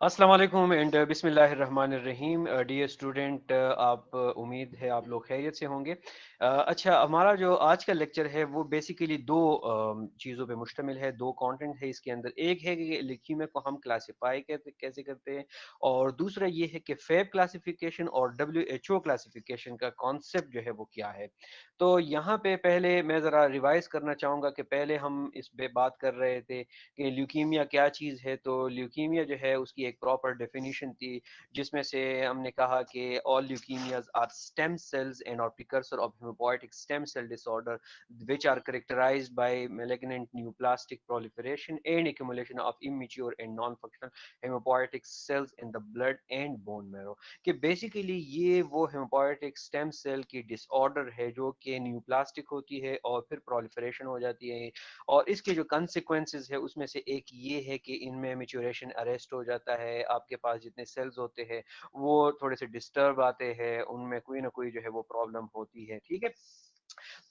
अस्सलाम वालेकुम एंड बिस्मिल्लाहिर्रहमानिर्रहीम। डियर स्टूडेंट, आप उम्मीद है आप लोग खैरियत से होंगे। अच्छा, हमारा जो आज का लेक्चर है वो बेसिकली दो चीज़ों पे मुश्तमिल है, दो कंटेंट है इसके अंदर। एक है कि ल्यूकीमिया को हम क्लासिफाई कैसे करते हैं, और दूसरा ये है कि फैब क्लासिफिकेशन और WHO क्लासिफिकेशन का कॉन्सेप्ट जो है वो क्या है। तो यहाँ पे पहले मैं ज़रा रिवाइज करना चाहूँगा कि पहले हम इस पे बात कर रहे थे कि ल्यूकीमिया क्या चीज़ है। तो ल्यूकीमिया जो है उसकी एक प्रॉपर डेफिनेशन थी, जिसमें से हमने कहा कि all leukaemias are stem cells and और precursor of haemopoietic stem cell disorder which are characterized by malignant neoplastic proliferation and accumulation of immature and non-functional hemopoietic cells in the blood and bone marrow। कि basically ये वो haemopoietic stem cell की disorder है जो कि neoplastic होती है और फिर प्रोलिफरेशन हो जाती है। और इसके जो कंसिक्वेंसेस है उसमें से एक ये है कि इनमें मेच्योरेशन अरेस्ट हो जाता है, आपके पास जितने सेल्स होते हैं वो थोड़े से डिस्टर्ब आते हैं, उनमें कोई ना कोई जो है वो प्रॉब्लम होती है। ठीक है।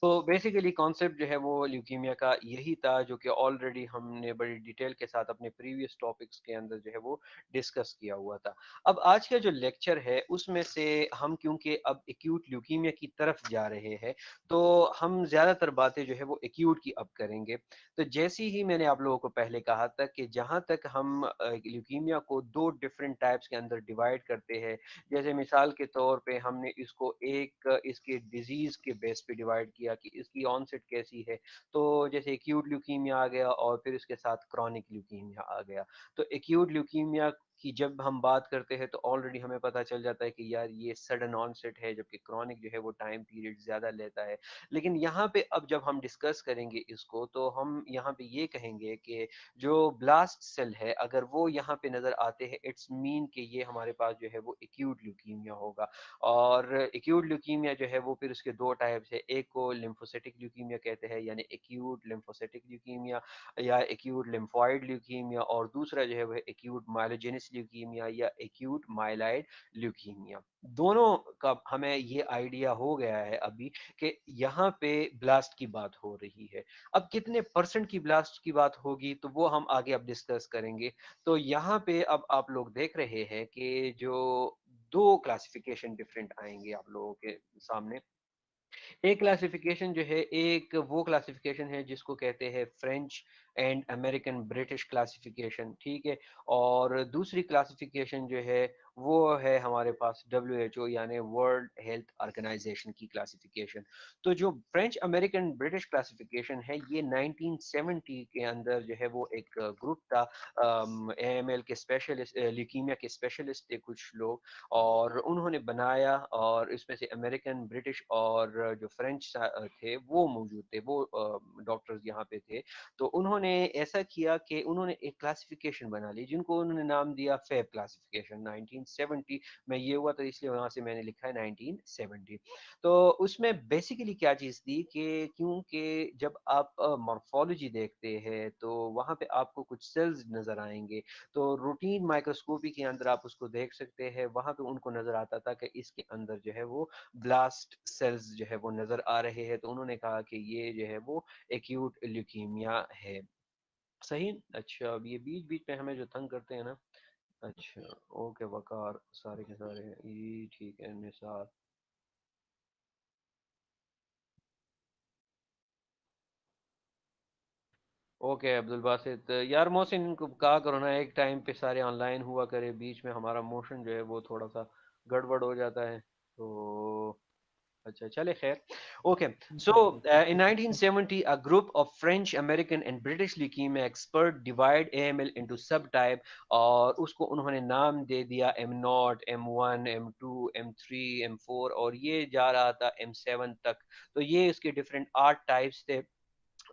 तो बेसिकली कॉन्सेप्ट जो है वो ल्यूकीमिया का यही था, जो कि ऑलरेडी हमने बड़ी डिटेल के साथ अपने प्रीवियस टॉपिक्स के अंदर जो है वो डिस्कस किया हुआ था। अब आज का जो लेक्चर है उसमें से हम क्योंकि अब एक्यूट ल्यूकीमिया की तरफ जा रहे हैं, तो हम ज़्यादातर बातें जो है वो एक्यूट की अब करेंगे। तो जैसे ही मैंने आप लोगों को पहले कहा था कि जहाँ तक हम ल्यूकीमिया को दो डिफरेंट टाइप्स के अंदर डिवाइड करते हैं, जैसे मिसाल के तौर पे हमने इसको एक इसके डिजीज के बेस पे डिवाइड किया कि इसकी ऑनसेट कैसी है। तो जैसे एक्यूट ल्यूकीमिया आ गया और फिर इसके साथ क्रॉनिक ल्यूकीमिया आ गया। तो एक्यूट ल्यूकीमिया की जब हम बात करते हैं तो ऑलरेडी हमें पता चल जाता है कि यार ये सडन ऑनसेट है, जबकि क्रॉनिक जो है वो टाइम पीरियड ज़्यादा लेता है। लेकिन यहाँ पे अब जब हम डिस्कस करेंगे इसको, तो हम यहाँ पे ये कहेंगे कि जो ब्लास्ट सेल है अगर वो यहाँ पे नज़र आते हैं, इट्स मीन कि ये हमारे पास जो है वो एक्यूट ल्यूकीमिया होगा। और एक्यूट ल्यूकीमिया जो है वो फिर उसके दो टाइप्स है, एक को लिम्फोसिटिक ल्यूकीमिया कहते हैं यानी एक्यूट लिम्फोसिटिक ल्यूकीमिया या एक्यूट लिम्फोइड ल्यूकीमिया, और दूसरा जो है वो एक्यूट माइलोजेनिस ल्यूकीमिया या एक्यूट माइलाइड ल्यूकीमिया। दोनों का हमें ये आइडिया हो गया है अभी कि यहाँ पे ब्लास्ट की बात हो रही है। अब कितने परसेंट की ब्लास्ट की बात होगी तो वो हम आगे अब डिस्कस करेंगे। तो यहाँ पे अब आप लोग देख रहे हैं कि जो दो क्लासिफिकेशन डिफरेंट आएंगे आप लोगों के सामने। एक क्लासिफिकेशन जो है, एक वो क्लासिफिकेशन है जिसको कहते हैं French and American British classification. ठीक है। और दूसरी क्लासिफिकेशन जो है वो है हमारे पास WHO यानी वर्ल्ड हेल्थ ऑर्गेनाइजेशन की क्लासिफिकेशन। तो जो फ्रेंच अमेरिकन ब्रिटिश क्लासिफिकेशन है ये 1970 के अंदर जो है वो एक ग्रुप था। AML के स्पेशलिस्ट, ल्यूकीमिया के स्पेशलिस्ट थे कुछ लोग, और उन्होंने बनाया, और इसमें से अमेरिकन ब्रिटिश और जो फ्रेंच थे वो मौजूद थे, वो डॉक्टर्स यहाँ पे थे। तो उन्होंने ऐसा किया कि उन्होंने एक क्लासिफिकेशन बना ली जिनको उन्होंने नाम दिया फैब क्लासिफिकेशन। 1970 में ये हुआ, तो इसलिए वहां से मैंने लिखा है 1970। तो उसमें बेसिकली क्या चीज़ थी कि क्योंकि जब आप मॉर्फोलॉजी देखते हैं तो वहाँ पे आपको कुछ सेल्स नज़र आएंगे। तो रूटीन माइक्रोस्कोपी के अंदर आप उसको देख सकते हैं, वहां पे उनको नजर आता था कि इसके अंदर जो है वो ब्लास्ट सेल्स जो है वो नजर आ रहे हैं। तो उन्होंने कहा कि ये जो है वो एक्यूट ल्यूकीमिया है। सही। अच्छा, अब ये बीच बीच में हमें जो तंग करते हैं ना। अच्छा। ओके वकार, सारे के सारे ये ठीक है, निसार। ओके अब्दुल बासित, यार मोहसिन इनको कहा करो ना एक टाइम पे सारे ऑनलाइन हुआ करे, बीच में हमारा मोशन जो है वो थोड़ा सा गड़बड़ हो जाता है। तो अच्छा चले खैर। Okay. So in 1970 a group of French American and British leukemia expert divide AML into subtype, और उसको उन्होंने नाम दे दिया M0, M1, M2, M3, M4, और ये जा रहा था M7 तक। तो ये इसके डिफरेंट 8 टाइप्स थे,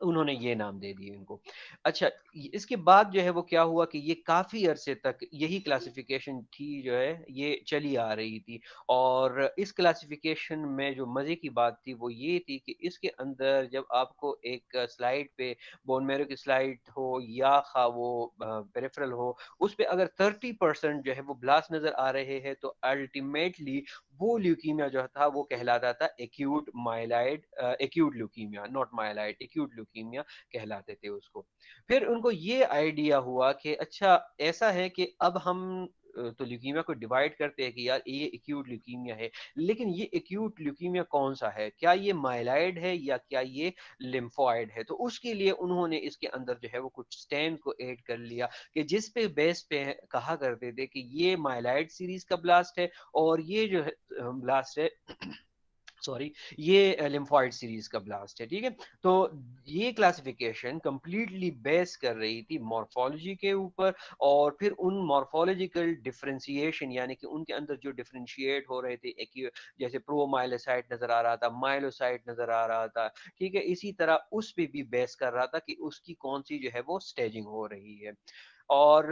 उन्होंने ये नाम दे दिए इनको। अच्छा, इसके बाद जो है वो क्या हुआ कि ये काफ़ी अरसे तक यही क्लासिफिकेशन थी जो है ये चली आ रही थी। और इस क्लासिफिकेशन में जो मज़े की बात थी वो ये थी कि इसके अंदर जब आपको एक स्लाइड पे बोन मैरो की स्लाइड हो या खा वो पेरिफेरल हो, उस पे अगर 30% जो है वो ब्लास्ट नज़र आ रहे हैं तो अल्टीमेटली वो ल्यूकीमिया जो था वो कहलाता था acute myeloid, acute leukaemia, not myeloid, acute leukaemia कहलाते थे उसको। फिर उनको ये आइडिया हुआ कि अच्छा ऐसा है कि अब हम तो ल्यूकीमिया को डिवाइड करते हैं कि यार ये एक्यूट ल्यूकीमिया है, लेकिन ये एक्यूट ल्यूकीमिया कौन सा है, क्या ये माइलाइड है या क्या ये लिम्फोइड है। तो उसके लिए उन्होंने इसके अंदर जो है वो कुछ स्टैंड को ऐड कर लिया कि जिस पे बेस पे कहा करते थे कि ये माइलाइड सीरीज का ब्लास्ट है और ये जो है ब्लास्ट है सॉरी ये लिम्फॉइड सीरीज का ब्लास्ट है, ठीक है। तो ये क्लासिफिकेशन कंप्लीटली बेस कर रही थी मॉर्फोलॉजी के ऊपर, और फिर उन मॉर्फोलॉजिकल डिफरेंशिएशन यानी कि उनके अंदर जो डिफरेंशिएट हो रहे थे, एक जैसे प्रोमाइलोसाइट नजर आ रहा था, माइलोसाइट नजर आ रहा था, ठीक है, इसी तरह उस पे भी बेस कर रहा था कि उसकी कौन सी जो है वो स्टेजिंग हो रही है। और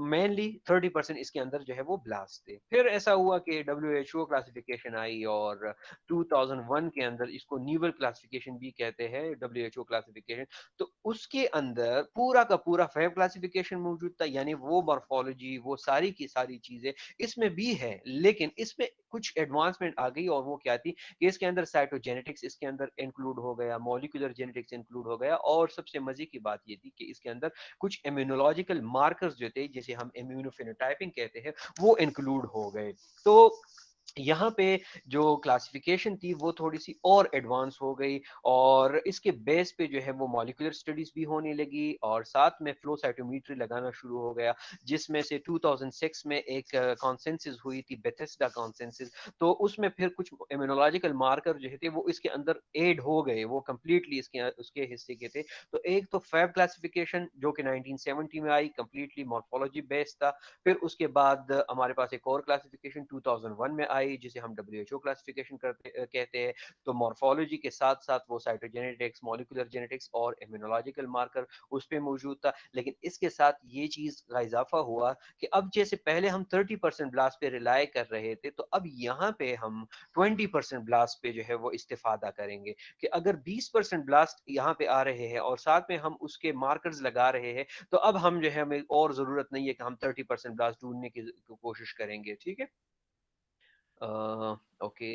मेनली 30% इसके अंदर जो है वो ब्लास्ट थे। फिर ऐसा हुआ कि WHO क्लासिफिकेशन आई और 2001 के अंदर इसको न्यूअल क्लासिफिकेशन भी कहते हैं, WHO क्लासिफिकेशन। तो उसके अंदर पूरा का पूरा फैब क्लासिफिकेशन मौजूद था, यानी वो मॉर्फोलॉजी वो सारी की सारी चीजें इसमें भी है, लेकिन इसमें कुछ एडवांसमेंट आ गई और वो क्या थी कि इसके अंदर साइटोजेनेटिक्स इसके अंदर इंक्लूड हो गया, मॉलिक्यूलर जेनेटिक्स इंक्लूड हो गया, और सबसे मजे की बात ये थी कि इसके अंदर कुछ इम्यूनोलॉजिकल मार्कर्स जो थे जिसे हम इम्यूनोफिनोटाइपिंग कहते हैं वो इंक्लूड हो गए। तो यहाँ पे जो क्लासिफिकेशन थी वो थोड़ी सी और एडवांस हो गई, और इसके बेस पे जो है वो मॉलिक्यूलर स्टडीज भी होने लगी, और साथ में फ्लो साइटोमेट्री लगाना शुरू हो गया, जिसमें से 2006 में एक कॉन्सेंसस हुई थी, बेथेस्डा कॉन्सेंसस। तो उसमें फिर कुछ इम्यूनोलॉजिकल मार्कर जो थे वो इसके अंदर एड हो गए, वो कंप्लीटली इसके उसके हिस्से के थे। तो एक तो फैब क्लासिफिकेशन जो कि 1970 में आई, कंप्लीटली मॉर्फोलॉजी बेस्ड था। फिर उसके बाद हमारे पास एक और क्लासिफिकेशन 2001 में आई जिसे हम WHO क्लासिफिकेशन कहते हैं। तो मॉर्फोलॉजी के साथ साथ वो साइटोजेनेटिक्स, मॉलिक्यूलर जेनेटिक्स और इम्यूनोलॉजिकल मार्कर उस पे मौजूद था। लेकिन इसके साथ ये चीज का इजाफा हुआ कि अब जैसे पहले हम 30% ब्लास्ट पे रिलाय कर रहे थे, तो अब यहाँ पे हम 20% ब्लास्ट पे जो है वो इस्तेफादा करेंगे, कि अगर 20% ब्लास्ट यहाँ पे आ रहे हैं और साथ में हम उसके मार्कर्स लगा रहे हैं, तो अब हम जो है हमें और जरूरत नहीं है कि हम 30% ब्लास्ट ढूंढने की कोशिश करेंगे, ठीक है। ओके,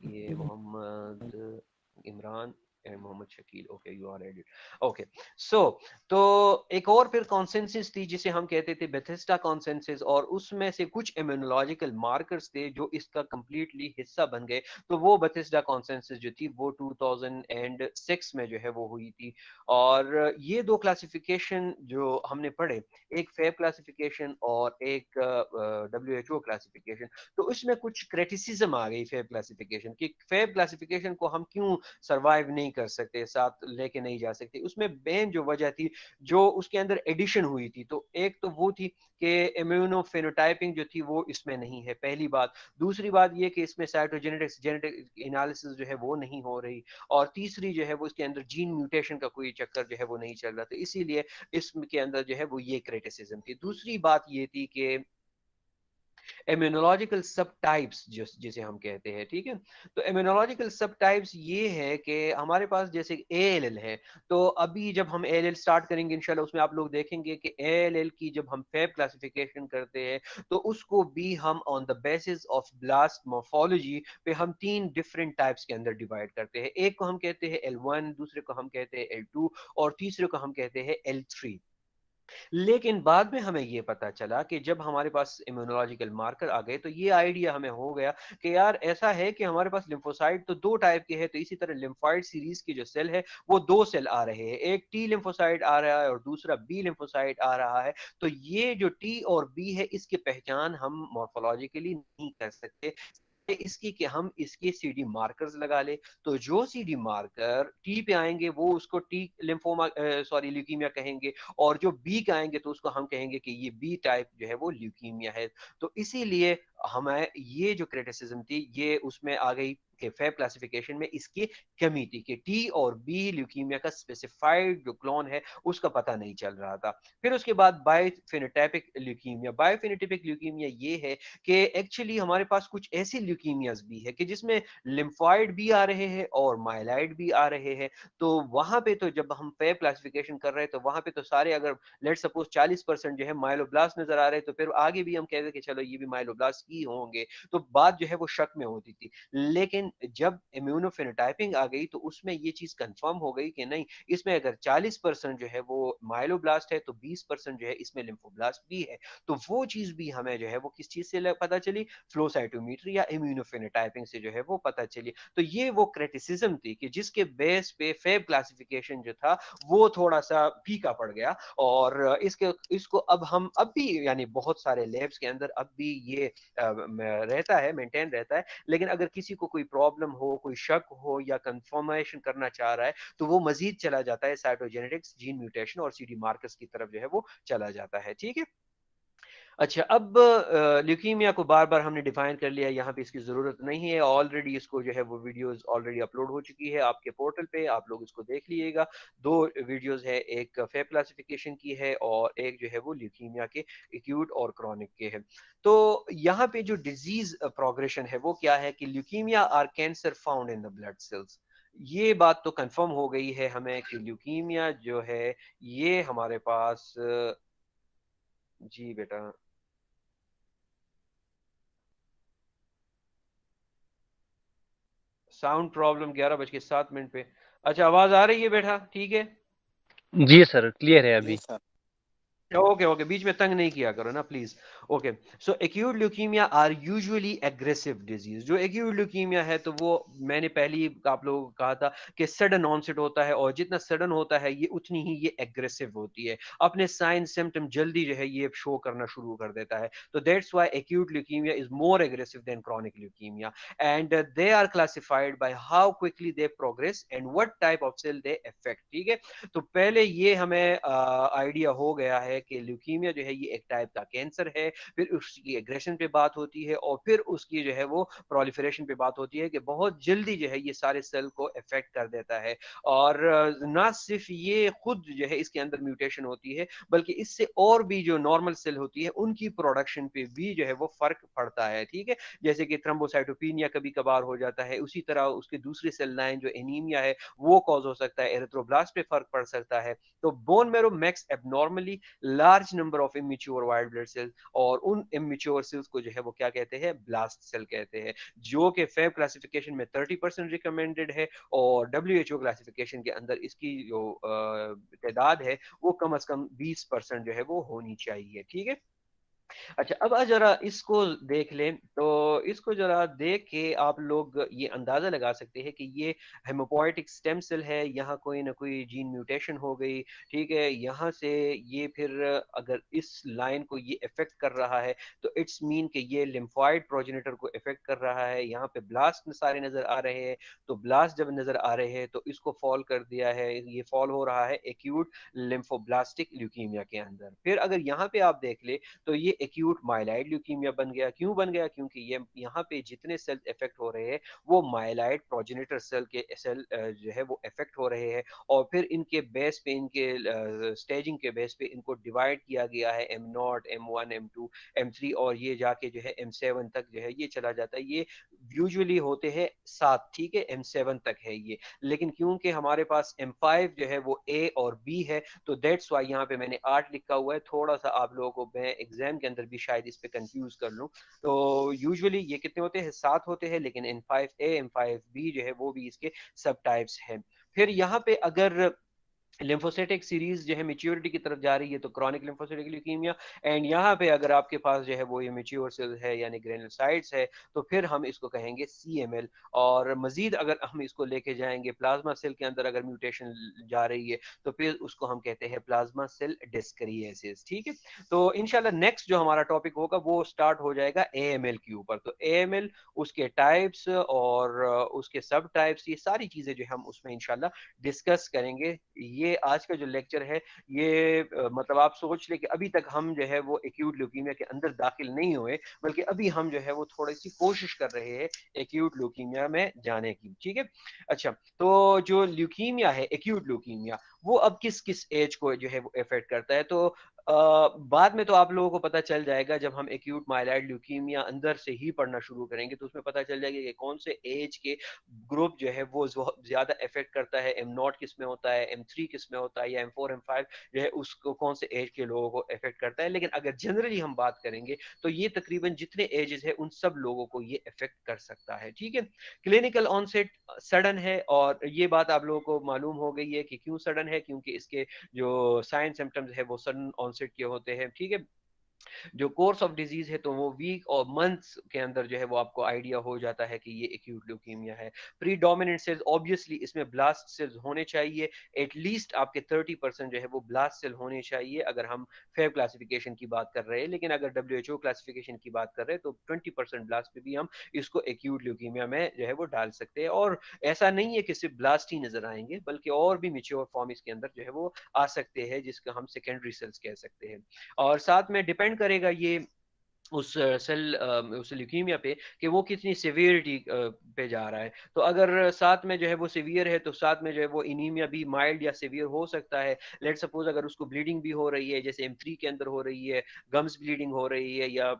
ये Mohammad Imran and Mohammad Shakeel, okay you are edit, okay. So तो एक और फिर कॉन्सेंसस थी जिसे हम कहते थे बेथेस्डा कॉन्सेंसस, और उसमें से कुछ इम्यूनोलॉजिकल मार्कर्स थे जो इसका कंप्लीटली हिस्सा बन गए। तो वो बेथेस्डा कॉन्सेंसस जो थी वो 2006 में जो है वो हुई थी। और ये दो क्लासिफिकेशन जो हमने पढ़े, एक फैब क्लासिफिकेशन और एक WHO क्लासिफिकेशन, तो इसमें कुछ क्रिटिसिज्म आ गई फेब क्लासिफिकेशन की। फेब क्लासिफिकेशन को हम क्यों सरवाइव नहीं कर सकते, साथ लेके नहीं जा सकते। उसमें मेन जो वजह थी, जो उसके अंदर एडिशन हुई थी, तो एक तो वो थी कि इम्यूनोफेनोटाइपिंग जो थी वो इसमें नहीं है, पहली बात। दूसरी बात ये कि इसमें साइटोजेनेटिक्स जेनेटिक एनालिसिस जो है वो नहीं हो रही, और तीसरी जो है वो इसके अंदर जीन म्यूटेशन का कोई चक्कर जो है वो नहीं चल रहा, तो इसीलिए इसके अंदर जो है वो ये क्रिटिसिज्म थी। दूसरी बात ये थी कि इम्यूनोलॉजिकल सब टाइप्स जिसे हम कहते हैं, ठीक है। तो इम्यूनोलॉजिकल सब टाइप्स ये है कि हमारे पास जैसे ALL है, तो अभी जब हम ALL स्टार्ट करेंगे इंशाल्लाह, उसमें आप लोग देखेंगे कि ALL की जब हम फैब क्लासिफिकेशन करते हैं, तो उसको भी हम on the basis of blast morphology पे हम 3 डिफरेंट टाइप्स के अंदर डिवाइड करते हैं। एक को हम कहते हैं L1, दूसरे को हम कहते हैं L2, और तीसरे को हम कहते हैं L3। लेकिन बाद में हमें ये पता चला कि जब हमारे पास इम्यूनोलॉजिकल मार्कर आ गए, तो ये आइडिया हमें हो गया कि यार ऐसा है कि हमारे पास लिम्फोसाइट तो दो टाइप के हैं, तो इसी तरह लिम्फोइड सीरीज की जो सेल है वो दो सेल आ रहे हैं, एक टी लिम्फोसाइट आ रहा है और दूसरा बी लिम्फोसाइट आ रहा है। तो ये जो टी और बी है इसकी पहचान हम मॉर्फोलॉजिकली नहीं कर सकते इसकी कि हम इसके सीडी मार्कर्स लगा ले। तो जो सीडी मार्कर टी पे आएंगे वो उसको टी लिम्फोमा सॉरी ल्यूकीमिया कहेंगे, और जो बी का आएंगे तो उसको हम कहेंगे कि ये बी टाइप जो है वो ल्यूकीमिया है। तो इसीलिए हमें ये जो क्रिटिसिज्म थी ये उसमें आ गई के फैब क्लासिफिकेशन में इसकी कमी थी कि टी और बी ल्यूकीमिया का स्पेसिफाइड जो क्लोन है उसका पता नहीं चल रहा था। फिर उसके बाद बायोफिनोटाइपिक ल्यूकीमिया। बायोफिनोटाइपिक ल्यूकीमिया ये है कि एक्चुअली हमारे पास कुछ ऐसी ल्यूकीमियाज भी है कि जिसमें लिम्फॉइड भी आ रहे हैं और माइलाइड भी आ रहे हैं। तो वहां पे तो जब हम फैब क्लासिफिकेशन कर रहे हैं तो वहां पे तो सारे, अगर लेट सपोज 40% जो है माइलोब्लास्ट नजर आ रहे हैं, तो फिर आगे भी हम कहते हैं कि चलो ये भी माइलोब्लास्ट ही होंगे, तो बात जो है वो शक में होती थी। लेकिन जब इम्यूनोफिनोटाइपिंग आ गई तो उसमें ये चीज कंफर्म हो गई कि नहीं, इसमें अगर 40% जो है वो माइलोब्लास्ट है तो 20% जो है इसमें लिम्फोब्लास्ट भी है। तो वो चीज भी हमें जो है वो किस चीज से पता चली, फ्लो साइटोमेट्री या इम्यूनोफिनोटाइपिंग से जो है वो पता चली। तो ये वो क्रिटिसिज्म थी कि जिसके बेस पे फैब क्लासिफिकेशन जो था वो थोड़ा सा फीका पड़ गया। और इसके इसको अब हम अब भी यानी बहुत सारे लैब्स के अंदर अब भी ये रहता है, मेंटेन रहता है। लेकिन अगर किसी को कोई प्रॉब्लम हो, कोई शक हो या कंफर्मेशन करना चाह रहा है तो वो मजीद चला जाता है साइटोजेनेटिक्स, जीन म्यूटेशन और सीडी मार्कर्स की तरफ जो है वो चला जाता है। ठीक है। अच्छा, अब ल्यूकीमिया को बार बार हमने डिफाइन कर लिया, यहाँ पे इसकी ज़रूरत नहीं है, ऑलरेडी इसको जो है वो वीडियोस ऑलरेडी अपलोड हो चुकी है आपके पोर्टल पे, आप लोग इसको देख लीजिएगा। दो वीडियोस है, एक फैब क्लासिफिकेशन की है और एक जो है वो ल्यूकीमिया के एक्यूट और क्रॉनिक के है। तो यहाँ पे जो डिजीज प्रोग्रेशन है वो क्या है कि leukaemia are cancer found in the blood cells. ये बात तो कंफर्म हो गई है हमें कि ल्यूकीमिया जो है ये हमारे पास जी बेटा, साउंड प्रॉब्लम 11:07 पे। अच्छा, आवाज आ रही है बेटा? ठीक है। जी सर, क्लियर है जी अभी। सर। ओके ओके, बीच में तंग नहीं किया करो ना please. Okay. So acute leukaemia are usually aggressive disease. जो एक्यूट ल्यूकीमिया है तो वो मैंने पहले ही आप लोगों को कहा था कि सडन ऑनसेट होता है, और जितना सडन होता है ये उतनी ही ये एग्रेसिव होती है, अपने साइन सिम्टम जल्दी जो है ये शो करना शुरू कर देता है। तो that's why acute leukaemia is more aggressive than chronic leukaemia. And they are classified by how quickly they progress and what type of cell they affect. ठीक है। तो पहले ये हमें आइडिया हो गया है कि ल्यूकीमिया जो है ये एक टाइप का कैंसर है, फिर उसकी एग्रेशन पे बात होती है और फिर उसकी जो है वो प्रोलिफरेशन पे बात होती है कि बहुत जल्दी जो है ये सारे सेल को इफेक्ट कर देता है। और ना सिर्फ ये खुद जो है इसके अंदर म्यूटेशन होती है, बल्कि इससे और भी जो नॉर्मल सेल होती है उनकी प्रोडक्शन पे भी जो है वो फर्क पड़ता है। ठीक है। जैसे कि थ्रम्बोसाइटोपिनिया कभी कभार हो जाता है, उसी तरह उसके दूसरी सेल लाइन जो एनीमिया है वो कॉज हो सकता है, एरिथ्रोब्लास्ट पे फर्क पड़ सकता है। तो bone marrow max abnormally large number of immature white blood cells, और उन इमेच्योर सेल्स को जो है वो क्या कहते हैं, ब्लास्ट सेल कहते हैं, जो कि फैब क्लासिफिकेशन में 30% रिकमेंडेड है, और डब्ल्यू क्लासिफिकेशन के अंदर इसकी जो तादाद है वो कम अज कम 20% जो है वो होनी चाहिए। ठीक है। अच्छा, अब जरा इसको देख लें, तो इसको जरा देख के आप लोग ये अंदाजा लगा सकते हैं कि ये हेमोपोइटिक स्टेम सेल है, यहाँ कोई ना कोई जीन म्यूटेशन हो गई। ठीक है। यहाँ से ये फिर अगर इस लाइन को ये इफेक्ट कर रहा है तो इट्स मीन कि ये लिम्फॉइड प्रोजेनेटर को इफेक्ट कर रहा है। यहाँ पे ब्लास्ट सारे नजर आ रहे हैं, तो ब्लास्ट जब नजर आ रहे हैं तो इसको फॉल कर दिया है, ये फॉल हो रहा है एक्यूट लिम्फोब्लास्टिक ल्यूकीमिया के अंदर। फिर अगर यहाँ पे आप देख ले तो ये एक्यूट माइलाइड ल्यूकीमिया बन गया। क्यों बन गया? क्योंकि ये यहाँ पे जितने सेल इफेक्ट हो रहे हैं वो माइलाइड प्रोजेनेटर सेल के सेल जो है वो इफेक्ट हो रहे हैं, और फिर इनके बेस पे, इनके स्टेजिंग के बेस पे इनको डिवाइड किया गया है, M0, M1, M2, M3, और ये जाके जो है M7 तक जो है ये चला जाता है। ये यूजुअली होते हैं 7। ठीक है। M7 तक है ये, लेकिन क्योंकि हमारे पास M5 जो है वो A और B है, तो दैट्स वाई यहाँ पे मैंने 8 लिखा हुआ है। थोड़ा सा आप लोगों को मैं एग्जाम के अंदर भी शायद इस पे कंफ्यूज कर लूँ। तो यूजुअली ये कितने होते हैं? 7 होते हैं, लेकिन M5A M5B जो है वो भी इसके सब टाइप्स हैं। फिर यहाँ पे अगर लिम्फोसाइटिक सीरीज जो है मेच्योरिटी की तरफ जा रही है तो क्रॉनिक लिम्फोसाइटिक ल्यूकीमिया, एंड यहाँ पे अगर आपके पास जो है वो ये मेच्योर सेल है यानी ग्रेनुलोसाइट्स है तो फिर हम इसको कहेंगे CML। और मजीद अगर हम इसको लेके जाएंगे प्लाज्मा सेल के अंदर अगर म्यूटेशन जा रही है तो फिर उसको हम कहते हैं प्लाज्मा सेल डिस्करिएसिस। ठीक है। तो इंशाल्लाह नेक्स्ट जो हमारा टॉपिक होगा वो स्टार्ट हो जाएगा AML के ऊपर। तो AML, उसके टाइप्स और उसके सब टाइप्स, ये सारी चीजें जो हम उसमें इंशाल्लाह डिस्कस करेंगे। ये ये आज का जो लेक्चर है ये मतलब आप सोच लें कि अभी तक हम जो है वो एक्यूट ल्यूकीमिया के अंदर दाखिल नहीं हुए, बल्कि अभी हम जो है वो थोड़ी सी कोशिश कर रहे हैं एक्यूट ल्यूकीमिया में जाने की। ठीक है, अच्छा, तो जो ल्यूकीमिया है, एक्यूट ल्यूकीमिया, वो अब किस किस एज को जो है वो इफेक्ट करता है, तो बाद में तो आप लोगों को पता चल जाएगा जब हम एक्यूट माइलॉइड ल्यूकीमिया अंदर से ही पढ़ना शुरू करेंगे, तो उसमें पता चल जाएगा कि कौन से एज के ग्रुप जो है वो ज्यादा इफेक्ट करता है, M0 किस में होता है, M3 किस में होता है, या M4 M5 जो है उसको कौन से एज के लोगों को इफेक्ट करता है। लेकिन अगर जनरली हम बात करेंगे तो ये तकरीबन जितने एजेस है उन सब लोगों को ये इफेक्ट कर सकता है। ठीक है, क्लिनिकल ऑनसेट सडन है, और ये बात आप लोगों को मालूम हो गई है कि क्यों सडन है, क्योंकि इसके जो साइन सिम्टम्स है वो सडन ऑनसेट के होते हैं। ठीक है, जो कोर्स ऑफ डिजीज है तो वो वीक और मंथ्स के अंदर जो है वो आपको आइडिया हो जाता है कि ये एक्यूट ल्यूकीमिया है। प्रीडोमिनेंट सेल्स, ऑब्वियसली इसमें ब्लास्ट सेल्स होने चाहिए, एटलीस्ट आपके 30% जो है वो ब्लास्ट सेल होने चाहिए अगर हम फेब क्लासिफिकेशन की बात कर रहे हैं। लेकिन अगर WHO क्लासिफिकेशन की बात कर रहे हैं तो 20% ब्लास्ट पे भी हम इसको एक्यूट ल्यूकीमिया में जो है वो डाल सकते हैं। और ऐसा नहीं है कि सिर्फ ब्लास्ट ही नजर आएंगे, बल्कि और भी मेच्योर फॉर्म इसके अंदर जो है वो आ सकते हैं, जिसको हम सेकेंडरी सेल्स कह सकते हैं। और साथ में डिपेंड करेगा ये उस सेल उस ल्यूकीमिया पे कि वो कितनी सिवियरिटी पे जा रहा है। तो अगर साथ में जो है वो सिवियर है तो साथ में जो है वो इनीमिया भी माइल्ड या सिवियर हो सकता है। लेट सपोज अगर उसको ब्लीडिंग भी हो रही है, जैसे M3 के अंदर हो रही है, गम्स ब्लीडिंग हो रही है, या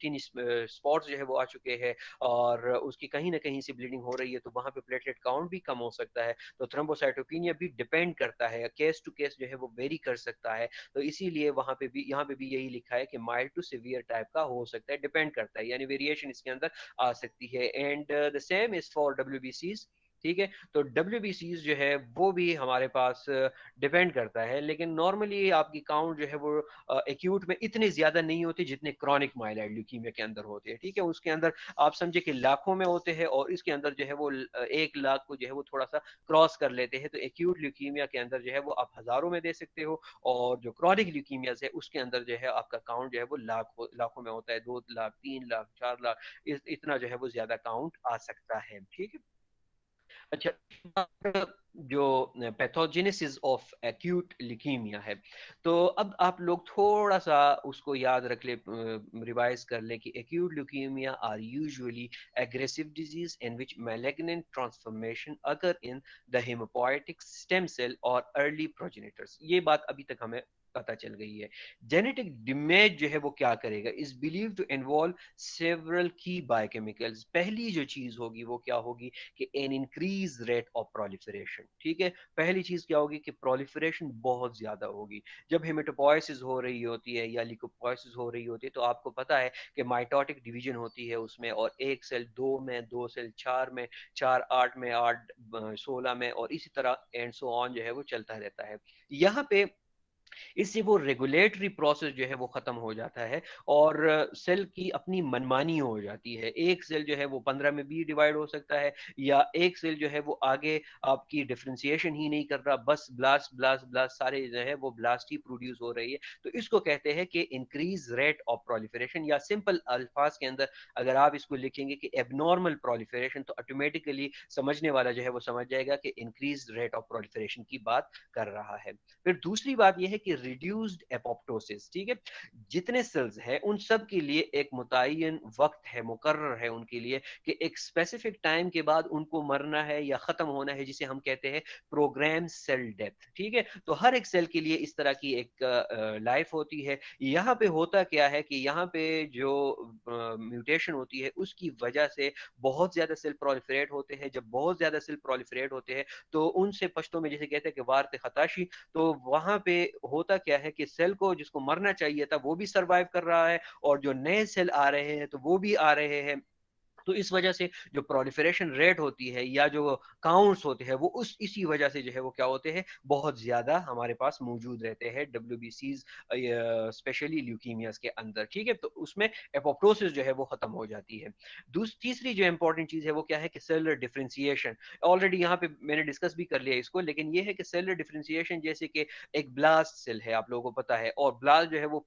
टीनी स्पॉट्स जो है वो आ चुके हैं, और उसकी कहीं ना कहीं से ब्लीडिंग हो रही है, तो वहां पे प्लेटलेट काउंट भी कम हो सकता है। तो थ्रोम्बोसाइटोपिनिया भी डिपेंड करता है, केस टू केस जो है वो वेरी कर सकता है। तो इसीलिए वहां पे भी, यहाँ पे भी यही लिखा है कि माइल्ड टू सिवियर टाइप का हो सकता है, डिपेंड करता है, यानी वेरिएशन इसके अंदर आ सकती है। And the same is for WBCs। ठीक है, तो WBCs जो है वो भी हमारे पास डिपेंड करता है, लेकिन नॉर्मली आपकी काउंट जो है वो एक्यूट में इतने ज्यादा नहीं होते जितने क्रॉनिक माइलॉइड ल्यूकीमिया के अंदर होते हैं। ठीक है, उसके अंदर आप समझे कि लाखों में होते हैं, और इसके अंदर जो है वो 1 लाख को जो है वो थोड़ा सा क्रॉस कर लेते हैं। तो एक्यूट ल्यूकीमिया के अंदर जो है वो आप हजारों में दे सकते हो, और जो क्रॉनिक ल्यूकीमियाज है उसके अंदर जो है आपका काउंट जो है वो लाखों में होता है, 2 लाख 3 लाख 4 लाख, इतना जो है वो ज्यादा काउंट आ सकता है। ठीक है, अच्छा, जो पैथोजेनेसिस ऑफ एक्यूट ल्यूकीमिया है, तो अब आप लोग थोड़ा सा उसको याद रख ले, रिवाइज कर ले कि acute leukaemia are usually aggressive disease in which malignant transformation occur in the hematopoietic stem cell or early progenitors। ये बात अभी तक हमें पता चल गई है। जेनेटिक डैमेज जो है वो क्या करेगा, is believe to involve several key biochemicals. पहली जो चीज होगी वो क्या होगी कि an increase rate of proliferation. ठीक है, पहली चीज क्या होगी कि प्रोलिफरेशन बहुत ज्यादा होगी। जब हेमेटोपोइसिस हो रही होती है या लिकोपोइसिस हो रही होती है, तो आपको पता है कि माइटोटिक डिवीजन होती है उसमें, और एक सेल 2 में, 2 सेल 4 में, 4 8 में, 8 16 में, और इसी तरह एंड सो ऑन जो है वो चलता रहता है। यहाँ पे इससे वो रेगुलेटरी प्रोसेस जो है वो खत्म हो जाता है, और सेल की अपनी मनमानी हो जाती है। एक सेल जो है वो 15 में भी डिवाइड हो सकता है, या एक सेल जो है वो आगे आपकी डिफ्रेंसिएशन ही नहीं कर रहा, बस ब्लास्ट ब्लास्ट ब्लास्ट सारे जो है वो ब्लास्ट ही प्रोड्यूस हो रही है। तो इसको कहते हैं कि इंक्रीज रेट ऑफ प्रोलिफरेशन, या सिंपल अल्फाज के अंदर अगर आप इसको लिखेंगे कि एबनॉर्मल प्रोलिफरेशन, तो ऑटोमेटिकली समझने वाला जो है वो समझ जाएगा कि इंक्रीज रेट ऑफ प्रोलिफरेशन की बात कर रहा है। फिर दूसरी बात यह है कि रिड्यूस्ड एपोप्टोसिस। ठीक है, जितने सेल्स हैं उन सब के लिए एक मुतय्यन वक्त है, मुकर्रर है उनके लिए, कि एक स्पेसिफिक टाइम के बाद उनको मरना है या खत्म होना है, जिसे हम कहते हैं प्रोग्राम सेल डेथ। ठीक है, तो हर एक सेल के लिए इस तरह की एक लाइफ होती है। यहाँ पे होता क्या है कि यहाँ पे जो म्यूटेशन होती है उसकी वजह से बहुत ज्यादा सेल प्रोलिफरेट होते हैं। जब बहुत ज्यादा सेल प्रोलिफरेट होते हैं तो उनसे पश्तों में जैसे कहते हैं कि वारते खताशी, तो वहां पे होता क्या है कि सेल को जिसको मरना चाहिए था वो भी सरवाइव कर रहा है, और जो नए सेल आ रहे हैं तो वो भी आ रहे हैं। तो इस वजह से जो प्रोलिफरेशन रेट होती है या जो काउंट्स होते हैं वो उस इसी वजह से जो है वो क्या होते हैं, बहुत ज्यादा हमारे पास मौजूद रहते हैं WBCs, स्पेशली ल्यूकीमियाज के अंदर। ठीक है, तो उसमें एपोप्टोसिस जो है वो खत्म हो जाती है। तीसरी जो इंपॉर्टेंट चीज है वो क्या है कि सेलुलर डिफरेंशिएशन। ऑलरेडी यहाँ पे मैंने डिस्कस भी कर लिया इसको, लेकिन ये है कि सेलुलर डिफरेंशिएशन जैसे कि एक ब्लास्ट सेल है, आप लोगों को पता है, और ब्लास्ट जो है वो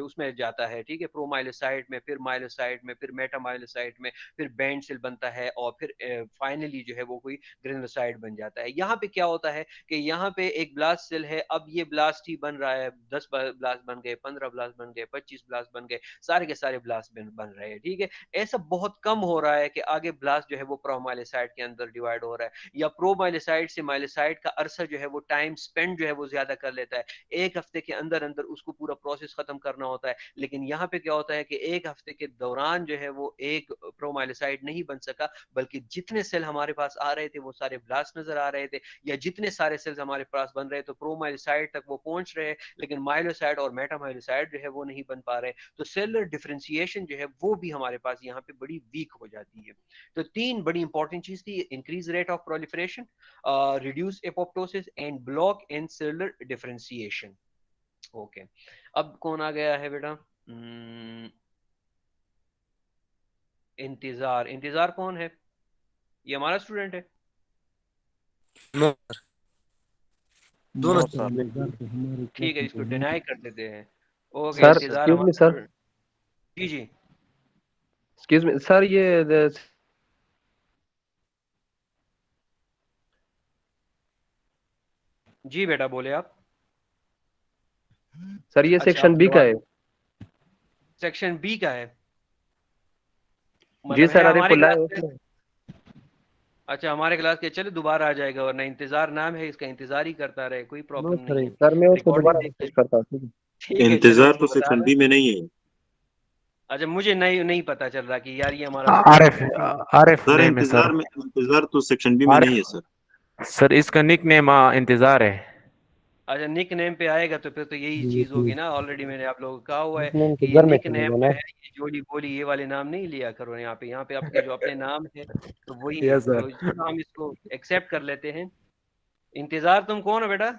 उसमें जाता है। ठीक है, प्रो माइलोसाइट में, फिर माइलोसाइट में, फिर फिर मेटामाइलोसाइट में फिर बैंड सेल बनता है, और फिर फाइनली जो है वो कोई ग्रेनुलोसाइट बन जाता है। यहाँ पे क्या होता है कि यहाँ पे एक ब्लास्ट सेल है, अब ये ब्लास्ट ही बन रहा है, 10 ब्लास्ट बन गए, 15 ब्लास्ट बन गए, 25 ब्लास्ट बन गए, सारे के सारे ब्लास्ट बन रहे हैं, ठीक है। ऐसा बहुत कम हो रहा है कि आगे ब्लास्ट जो है वो प्रोमाइलोसाइट के अंदर डिवाइड हो रहा है, या प्रोमाइलोसाइट से माइलोसाइट का अरसा जो है वो टाइम स्पेंड जो है वो ज्यादा कर लेता है, एक हफ्ते के अंदर अंदर उसको पूरा प्रोसेस खत्म करना होता है। लेकिन यहाँ पे क्या होता है कि एक हफ्ते के दौरान जो है वो एक प्रोमाइलोसाइट नहीं बन सका, बल्कि जितने सेल हमारे पास आ रहे थे वो सारे ब्लास्ट नजर आ रहे थे, या जितने सारे सेल्स हमारे पास बन रहे तो प्रोमाइलोसाइट तक वो पहुंच रहे हैं, लेकिन माइलोसाइट और मेटामाइलोसाइट जो है वो नहीं बन पा रहे। तो सेलुलर डिफरेंशिएशन जो है वो भी हमारे पास यहाँ पे बड़ी वीक हो जाती है। तो तीन बड़ी इंपॉर्टेंट चीज थी: increase rate of proliferation, reduce apoptosis and block in cellular differentiation. Okay, अब कौन आ गया है बेटा? इंतजार। इंतजार कौन है? ये हमारा स्टूडेंट है? नो दोनों नो सर। सर। ठीक है, इसको डिनाई कर देते हैं। ओके, सर इंतजार एक्सक्यूज मी हमारा सर, स्टूडेंट। जी जी एक्सक्यूज मी सर, जी बेटा, बोले आप। सर ये अच्छा, सेक्शन आपकी बी का आवाज है। सेक्शन बी का है? जी मतलब है सर, अरे हमारे खुला क्लास है के? उसमें। अच्छा, हमारे क्लास के, चले दोबारा आ जाएगा, वरना इंतजार नाम है इसका, इंतजार ही करता रहे, कोई नो प्रॉब्लम नहीं सर, है। सर मैं उसको रिकॉर्डिंग दोबारा देख रिफ्रेश लेंगे। करता हूँ, ठीक है। ठीक है, चले इंतजार उसको तो बता सेक्शन दें। बी में नहीं है। अच्छा, मुझे नहीं नहीं पता चल रहा कि यार ये हमारा स्टूडेंट आरिफ, है, ठीक है। आरिफ सर नेम है सर। इंतजार तो सेक्शन बी में नहीं है आरिफ सर। सर, इसका निक नेम इंतजार है। अच्छा, निक नेम पे आएगा तो फिर तो यही जी चीज जी। होगी ना। ऑलरेडी मैंने आप लोगों को कहा हुआ है निकनेम कि तो ये घर में निक नेम चलेगा जो ना। है, ये जोली बोली ये वाले नाम नहीं लिया करो यहाँ पे। यहाँ पे आपके जो अपने नाम है तो वही है, यस तो सर। चलो हम इसको एक्सेप्ट कर लेते हैं। इंतजार तुम कौन हो बेटा?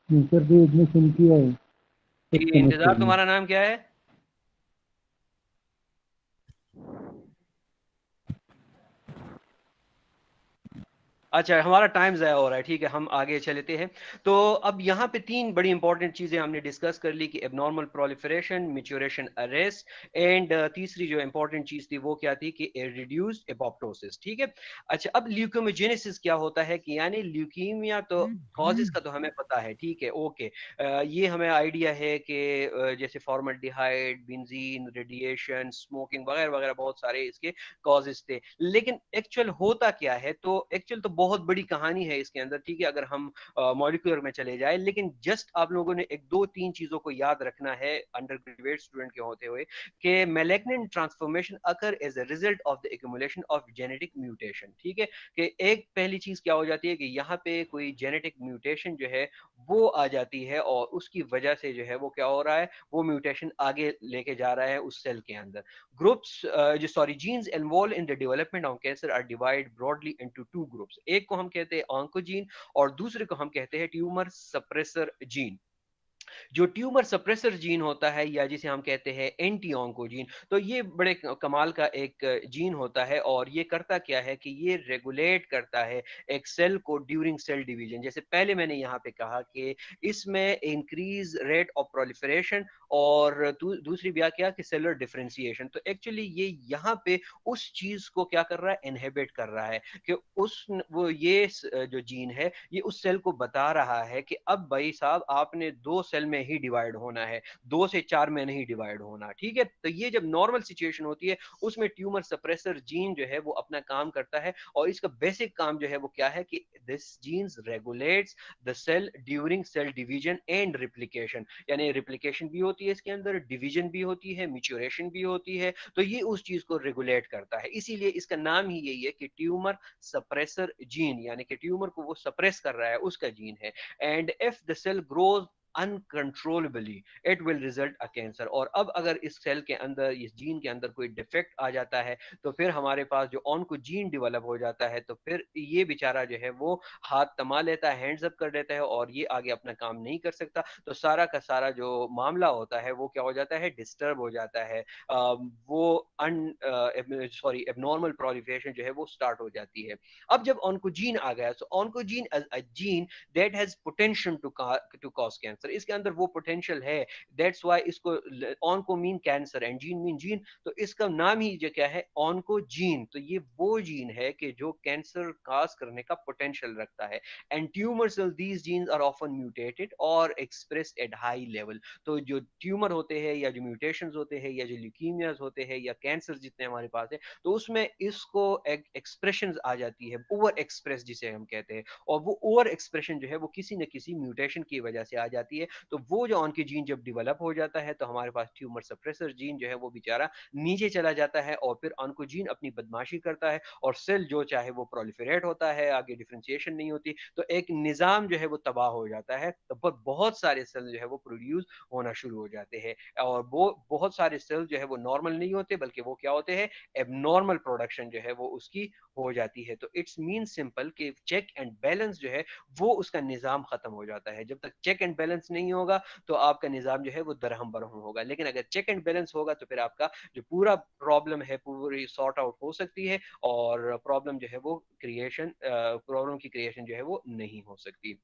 सर भी एडमिशन किया है ठीक फर्स्ट है, इंतजार सेमेस्टर में। तुम्हारा नाम क्या है? अच्छा, हमारा टाइम ज़ाया हो रहा है, ठीक है, हम आगे चलते हैं। तो अब यहाँ पे तीन बड़ी इंपॉर्टेंट चीज़ें हमने डिस्कस कर ली कि abnormal proliferation, maturation arrest, and तीसरी जो इंपॉर्टेंट चीज़ थी वो क्या थी कि रिड्यूस्ड एपोप्टोसिस, ठीक है। अच्छा, अब ल्यूकोमोजेनेसिस क्या होता है कि यानी ल्यूकीमिया तो कॉजेज का तो हमें पता है, ठीक है, ओके। ये हमें आइडिया है कि जैसे फॉर्मल्डिहाइड, बेंजीन, रेडिएशन, स्मोकिंग वगैरह वगैरह बहुत सारे इसके कॉजेज थे। लेकिन एक्चुअल होता क्या है, तो एक्चुअल तो बहुत बड़ी कहानी है इसके अंदर, ठीक है, अगर हम मॉलिक्यूलर में चले जाए। लेकिन जस्ट आप लोगों ने एक दो तीन चीजों को याद रखना है अंडर ग्रेजुएट स्टूडेंट के होते हुए, कि malignant transformation occur as a result of the accumulation of genetic mutation, ठीक है। कि एक पहली चीज क्या हो जाती है कि यहाँ पे कोई जेनेटिक म्यूटेशन जो है वो आ जाती है, और उसकी वजह से जो है वो क्या हो रहा है, वो म्यूटेशन आगे लेके जा रहा है उस सेल के अंदर। ग्रुप्स जो sorry genes involve in the development of cancer are divide broadly into two groups. एक को हम कहते हैं ऑन्कोजीन, और दूसरे को हम कहते हैं ट्यूमर सप्रेसर जीन। जो ट्यूमर सप्रेसर जीन होता है, या जिसे हम कहते हैं एंटी ऑन्कोजीन, तो ये बड़े कमाल का एक जीन होता है, और ये करता क्या है कि ये रेगुलेट करता है एक सेल को ड्यूरिंग सेल डिवीजन। जैसे पहले मैंने यहाँ पे कहा कि इसमें इंक्रीज रेट ऑफ प्रोलिफरेशन, और दूसरी क्या कि सेलुलर डिफरेंशिएशन। तो एक्चुअली ये यहाँ पे उस चीज को क्या कर रहा है, इनहेबिट कर रहा है, कि उस वो ये जो जीन है ये उस सेल को बता रहा है कि अब भाई साहब आपने दो सेल में ही डिवाइड होना है, दो से चार में नहीं डिवाइड होना, ठीक है। तो ये जब नॉर्मल सिचुएशन होती है उसमें ट्यूमर सप्रेसर जीन जो है वो अपना काम करता है, और इसका बेसिक काम जो है वो क्या है कि this genes regulates the cell during cell division and replication. यानी रिप्लिकेशन भी होती है इसके अंदर, डिवीजन भी होती है, मैच्योरेशन भी होती है, तो ये उस चीज को रेगुलेट करता है। इसीलिए इसका नाम ही यही है कि ट्यूमर सप्रेसर जीन, यानी कि ट्यूमर को वो सप्रेस कर रहा है, उसका जीन है। And if the cell grows uncontrollably it will result a cancer. और अब अगर इस सेल के अंदर, इस जीन के अंदर कोई डिफेक्ट आ जाता है, तो फिर हमारे पास जो ऑनको जीन डेवलप हो जाता है, तो फिर ये बेचारा जो है वो हाथ थमा लेता है, हैंड्स अप कर देता है, और ये आगे अपना काम नहीं कर सकता। तो सारा का सारा जो मामला होता है वो क्या हो जाता है, डिस्टर्ब हो जाता है। वो सॉरी एबनॉर्मल प्रोलिफरेशन जो है वो स्टार्ट हो जाती है। अब जब ऑन्कोजीन आ गया, so oncogene as a gene that has potential to cause cancer, cancer, इसके अंदर वो पोटेंशियल है। दैट्स वाई इसको onco mean cancer and gene mean gene, तो इसका नाम ही जो क्या है, ऑन्को जीन। तो ये वो जीन है कि जो कैंसर काज करने का पोटेंशियल रखता है। And tumour cell these genes are often mutated और एक्सप्रेस्ड एट हाई लेवल। तो जो ट्यूमर होते हैं या जो म्यूटेशंस होते हैं या जो ल्यूकीमियाज होते हैं या कैंसर जितने हमारे पास है, तो उसमें इसको एक्सप्रेशन आ जाती है, ओवर एक्सप्रेस जिसे हम कहते हैं। और वो ओवर एक्सप्रेशन जो है वो किसी न किसी म्यूटेशन की वजह से आ जाती है। तो वो जो ऑनकी जीन जब डेवलप हो जाता है तो हमारे पास ट्यूमर सप्रेसर जीन जो है वो बेचारा नीचे चला जाता है, और फिर ऑनकोजीन अपनी बदमाशी करता है और सेल जो चाहे वो प्रोलिफरेट होता है, आगे डिफरेंशिएशन नहीं होती, तो एक निज़ाम जो है वो तबाह हो जाता है। तो बहुत सारे सेल जो है वो प्रोड्यूस होना शुरू हो जाते हैं, और वो बहुत सारे सेल जो है वो नॉर्मल नहीं होते, बल्कि वो क्या होते हैं, एबनॉर्मल प्रोडक्शन जो है वो उसकी हो जाती है। तो इट्स मीन सिंपल कि चेक एंड बैलेंस जो है वो उसका निज़ाम खत्म हो जाता है। जब तक चेक एंड बैलेंस नहीं होगा तो आपका निज़ाम जो है वो दरहम बरहम होगा, लेकिन अगर चेक एंड बैलेंस होगा तो फिर आपका जो पूरा प्रॉब्लम है पूरी सॉर्ट आउट हो सकती है, और प्रॉब्लम जो है वो प्रॉब्लम की क्रिएशन जो है वो नहीं हो सकती।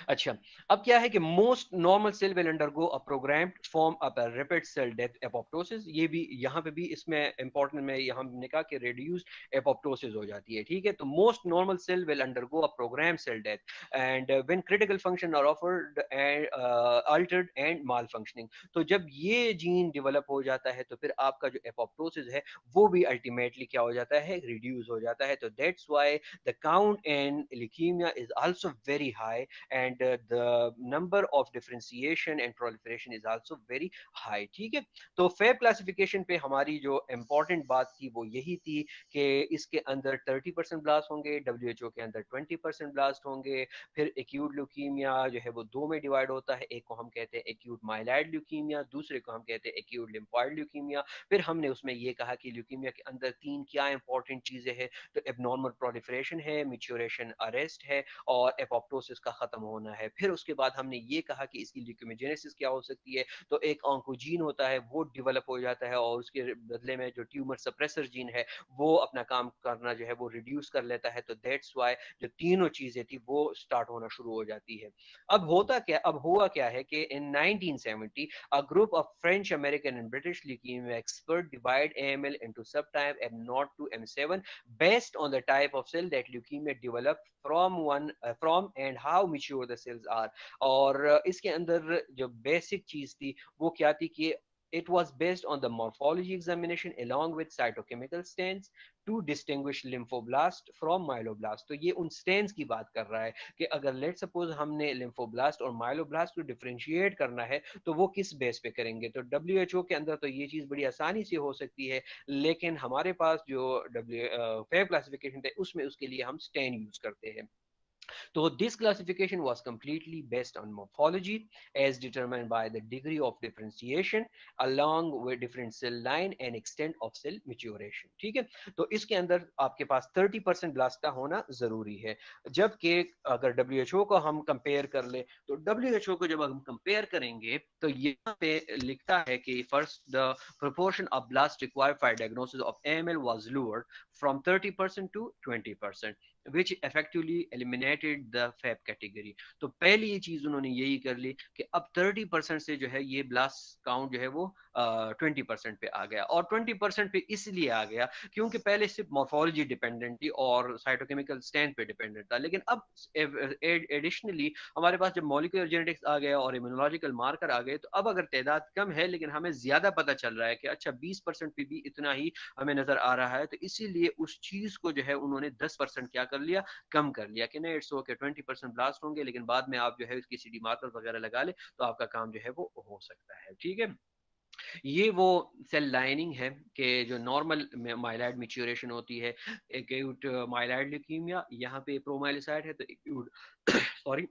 अच्छा, अब क्या है कि most normal cell will undergo a programmed form up a rapid cell death apoptosis. ये भी यहाँ पे भी इसमें इंपॉर्टेंट में यहाँ हमने कहा कि रिड्यूस्ड एपोप्टोसिस हो जाती है, ठीक है। तो most normal cell will undergo a program cell death and when critical function are offered and altered and malfunctioning. तो जब ये जीन डेवलप हो जाता है तो फिर आपका जो एपोप्टोसिस है वो भी अल्टीमेटली क्या हो जाता है, रिड्यूस हो जाता है। तो that's why the count in leukaemia is also very high, and the number of differentiation and proliferation is also very high, ठीक है। तो फेब क्लासिफिकेशन पे हमारी जो इंपॉर्टेंट बात थी वो यही थी कि इसके अंदर 30% ब्लास्ट होंगे, WHO के अंदर 20% ब्लास्ट होंगे। फिर एक्यूट ल्यूकीमिया जो है वो दो में डिवाइड होता है, एक को हम कहते हैं एक्यूट माइलॉइड ल्यूकीमिया, दूसरे को हम कहते हैं एक्यूट लिम्फॉइड ल्यूकीमिया। फिर हमने उसमें ये कहा कि ल्यूकीमिया के अंदर तीन क्या इंपॉर्टेंट चीजें हैं, तो एबनॉर्मल प्रोलिफरेशन है, मैच्योरेशन अरेस्ट है, और एपोप्टोसिस का खत्म होना है। फिर उसके बाद हमने ये कहा कि इसकी ल्यूकेमियोजेनेसिस क्या हो सकती है, तो एक ऑन्कोजीन होता है वो डेवलप हो जाता है, और उसके बदले में जो ट्यूमर सप्रेसर जीन है वो अपना काम करना जो है वो रिड्यूस कर लेता है। तो दैट्स व्हाई जो तीनों चीजें थी वो स्टार्ट होना शुरू हो जाती है। अब हुआ क्या है कि इन 1970 a group of French American and British leukemia experts divide AML into subtype M0 to M7 based on the type of cell that leukemia develop from and how mature the cells are। और इसके अंदर जो basic चीज थी वो क्या थी कि it was based on the morphology examination along with cytochemical stains to distinguish lymphoblast from myeloblast। तो ये उन stains की बात कर रहा है कि अगर लेट सपोज हमने lymphoblast और myeloblast को डिफरेंशिएट करना है तो वो किस बेस पे करेंगे। तो WHO के अंदर तो ये चीज बड़ी आसानी से हो सकती है, लेकिन हमारे पास जो फेब क्लासिफिकेशन है उसमें उसके लिए हम स्टेन यूज करते हैं। So this classification was completely based on morphology as determined by the degree of differentiation along with different cell line and extent of cell maturation, ठीक है। तो इसके अंदर आपके पास 30% ब्लास्टा होना जरूरी है। जबकि अगर WHO को हम कंपेयर कर ले तो WHO को जब हम कंपेयर करेंगे तो यहाँ पे लिखता है कि first the proportion of blast required for diagnosis of AML was lowered from 30% to 20%, which effectively eliminated the FAB category। तो पहली ये चीज उन्होंने यही कर ली कि अब 30% से जो है ये ब्लास्ट काउंट जो है वो 20% पे आ गया। और 20% पे इसलिए आ गया क्योंकि पहले सिर्फ मॉर्फोलॉजी डिपेंडेंट थी और साइटोकेमिकल स्टैंड पे डिपेंडेंट था, लेकिन अब एडिशनली हमारे पास जब मॉलिक्यूलर जेनेटिक्स आ गया और इम्यूनोलॉजिकल मार्कर आ गए, तो अब अगर तादाद कम है लेकिन हमें ज्यादा पता चल रहा है कि अच्छा 20% पे भी इतना ही हमें नजर आ रहा है, तो इसीलिए उस चीज को जो है उन्होंने 10% क्या कर लिया, कम कर लिया कि नहीं इट्स ओके 20% ब्लास्ट होंगे, लेकिन बाद में आप जो है उसकी CD मार्कर वगैरह लगा ले तो आपका काम जो है वो हो सकता है, ठीक है। ये वो सेल लाइनिंग है कि जो नॉर्मल माइलॉइड मैच्योरेशन होती है, एक्यूट माइलॉइड ल्यूकीमिया, यहाँ पे प्रोमाइलोसाइट है तो एक्यूट सॉरी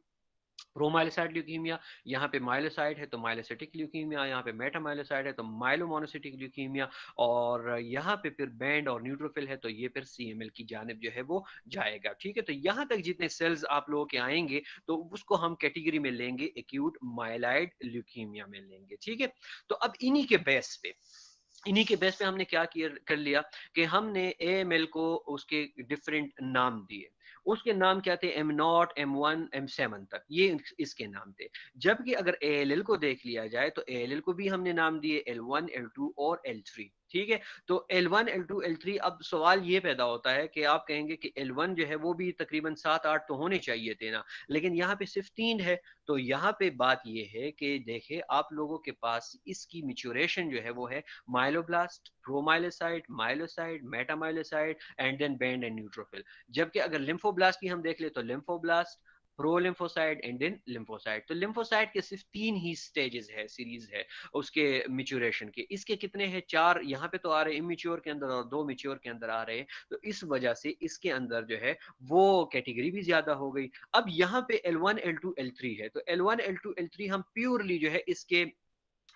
प्रोमाइलोसाइट ल्यूकीमिया, यहाँ पे माइलोसाइट है तो माइलोसिटिक ल्यूकीमिया, यहाँ पे मेटामाइलोसाइट है तो माइलोमोनोसिटिक ल्यूकीमिया, और यहाँ पे फिर बैंड और न्यूट्रोफिल है तो ये फिर CML की जानिब जो है वो जाएगा, ठीक है। तो यहाँ तक जितने सेल्स आप लोगों के आएंगे तो उसको हम कैटेगरी में लेंगे एक्यूट माइलॉइड ल्यूकीमिया में लेंगे, ठीक है। तो अब इन्हीं के बेस पे हमने क्या किया कर लिया कि हमने AML को उसके डिफरेंट नाम दिए। उसके नाम क्या थे, M0, M1, M7 तक, ये इसके नाम थे। जबकि अगर ALL को देख लिया जाए तो ALL को भी हमने नाम दिए L1, L2 और L3, ठीक है। तो L1, L2, L3, अब सवाल ये पैदा होता है कि आप कहेंगे कि L1 जो है वो भी तकरीबन 7-8 तो होने चाहिए थे ना, लेकिन यहाँ पे सिर्फ 3 है। तो यहाँ पे बात ये है कि देखे आप लोगों के पास इसकी मिच्योरेशन जो है वो है myeloblast, promyelocyte, myelocyte, metamyelocyte and then band and neutrophil. जबकि अगर लिम्फोब्लास्ट की हम देख ले तो lymphoblast, pro lymphocyte and then lymphocyte. तो लिम्फोसाइट के सिर्फ 3 ही स्टेजेस है, सीरीज है उसके मिच्योरेशन के। इसके कितने हैं, 4 यहाँ पे तो आ रहे हैं इमेच्योर के अंदर और 2 मिच्योर के अंदर आ रहे हैं। तो इस वजह से इसके अंदर जो है वो कैटेगरी भी ज्यादा हो गई। अब यहाँ पे L1, L2, L3 है, तो L1, L2, L3 हम प्योरली जो है इसके